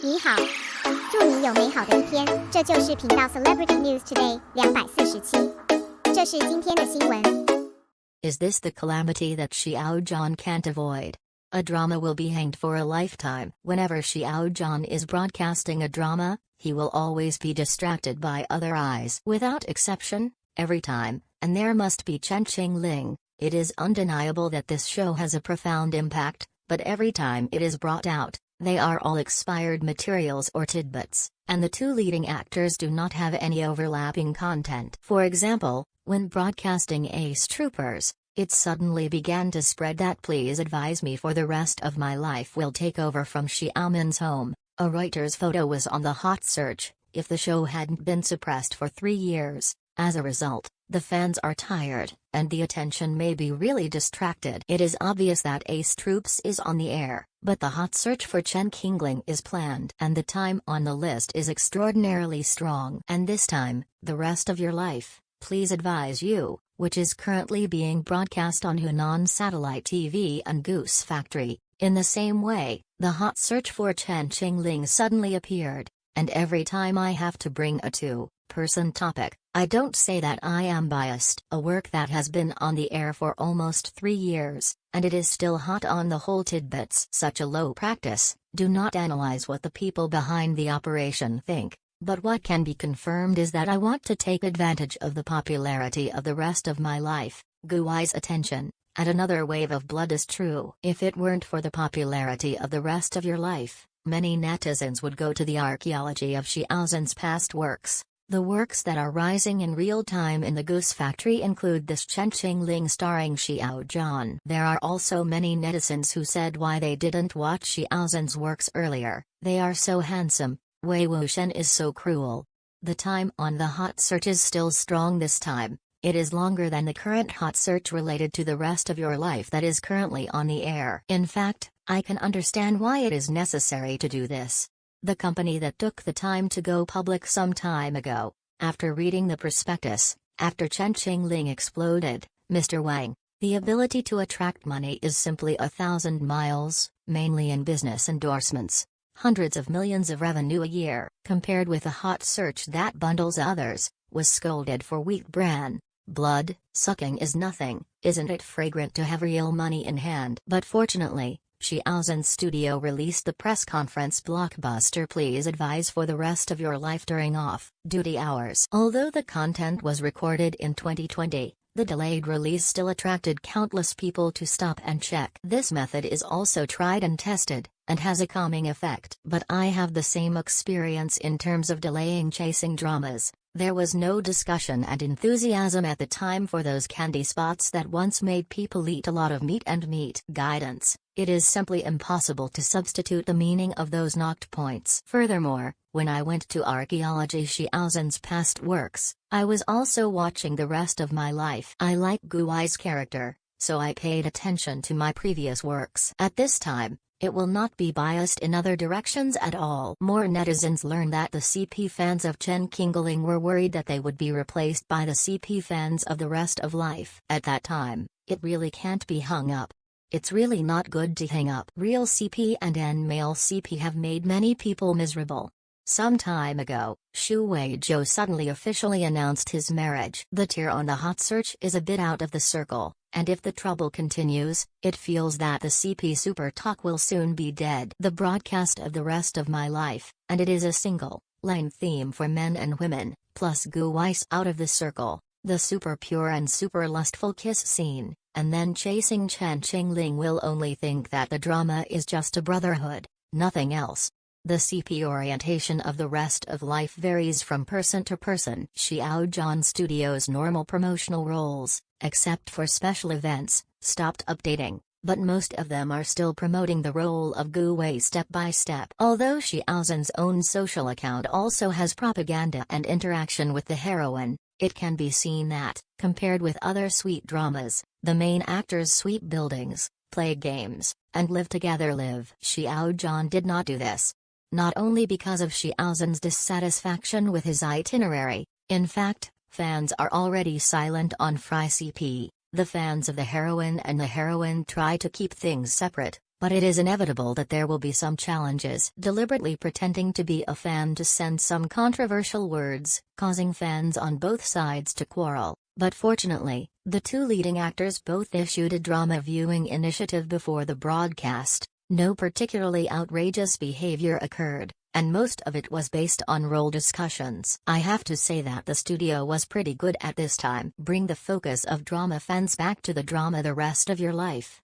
你好，祝你有美好的一天。这就是频道 Celebrity News Today 247。这是今天的新闻。Is this the calamity that Xiao Zhan can't avoid? A drama will be hanged for a lifetime. Whenever Xiao Zhan is broadcasting a drama, he will always be distracted by other eyes. Without exception, every time, and there must be Chen Qingling. It is undeniable that this show has a profound impact, but every time it is brought out, they are all expired materials or tidbits, and the two leading actors do not have any overlapping content. For example, when broadcasting Ace Troopers, it suddenly began to spread that "Please advise me for the rest of my life" will take over from Xiaomin's home. A Reuters photo was on the hot search, if the show hadn't been suppressed for 3 years. As a result, the fans are tired, and the attention may be really distracted. It is obvious that Ace Troops is on the air, but the hot search for Chen Qingling is planned, and the time on the list is extraordinarily strong. And this time, the rest of your life, please advise you, which is currently being broadcast on Hunan Satellite TV and Goose Factory. In the same way, the hot search for Chen Qingling suddenly appeared, and every time I have to bring a two-person topic, I don't say that I am biased. A work that has been on the air for almost 3 years, and it is still hot on the whole tidbits. Such a low practice. Do not analyze what the people behind the operation think, but what can be confirmed is that I want to take advantage of the popularity of the rest of my life, Guai's attention, and another wave of blood is true. If it weren't for the popularity of the rest of your life, many netizens would go to the archaeology of Xiao Zhan's past works. The works that are rising in real time in the Goose Factory include this Chen Qingling starring Xiao Zhan. There are also many netizens who said why they didn't watch Xiao Zhan's works earlier. They are so handsome, Wei Wuxian is so cruel. The time on the hot search is still strong this time. It is longer than the current hot search related to the rest of your life that is currently on the air. In fact, I can understand why it is necessary to do this. The company that took the time to go public some time ago, after reading the prospectus, after Chen Qingling exploded, Mr. Wang, the ability to attract money is simply 1,000 miles, mainly in business endorsements. Hundreds of millions of revenue a year, compared with a hot search that bundles others, was scolded for weak brand. Blood sucking is nothing, isn't it fragrant to have real money in hand? But fortunately, Xiao Zhan's studio released the press conference blockbuster "Please advise for the rest of your life" during off-duty hours. Although the content was recorded in 2020, the delayed release still attracted countless people to stop and check. This method is also tried and tested, and has a calming effect. But I have the same experience in terms of delaying chasing dramas. There was no discussion and enthusiasm at the time for those candy spots that once made people eat a lot of meat and meat guidance. It is simply impossible to substitute the meaning of those knocked points. Furthermore, when I went to archaeology Xiao Zhan's past works, I was also watching the rest of my life. I like Guai's character, so I paid attention to my previous works. At this time, it will not be biased in other directions at all. More netizens learned that the CP fans of Chen Qingling were worried that they would be replaced by the CP fans of the rest of life. At that time, it really can't be hung up. It's really not good to hang up. Real CP and N-male CP have made many people miserable. Some time ago, Xu Weizhou suddenly officially announced his marriage. The tear on the hot search is a bit out of the circle, and if the trouble continues, it feels that the CP super talk will soon be dead. The broadcast of the rest of my life, and it is a single-line theme for men and women, plus Guai's out of the circle, the super pure and super lustful kiss scene, and then chasing Chen Qingling will only think that the drama is just a brotherhood, nothing else. The CP orientation of the rest of life varies from person to person. Xiao Zhan Studios' normal promotional roles, except for special events, stopped updating, but most of them are still promoting the role of Gu Wei step by step. Although Xiao Zhan's own social account also has propaganda and interaction with the heroine, it can be seen that, compared with other sweet dramas, the main actors sweep buildings, play games, and live together. Xiao Zhan did not do this. Not only because of Xiao Zhan's dissatisfaction with his itinerary, in fact, fans are already silent on Fry CP. The fans of the heroine and the heroine try to keep things separate, But it is inevitable that there will be some challenges. Deliberately pretending to be a fan to send some controversial words, causing fans on both sides to quarrel. But fortunately, the two leading actors both issued a drama viewing initiative before the broadcast. No particularly outrageous behavior occurred, and most of it was based on role discussions. I have to say that the studio was pretty good at this time. Bring the focus of drama fans back to the drama the rest of your life.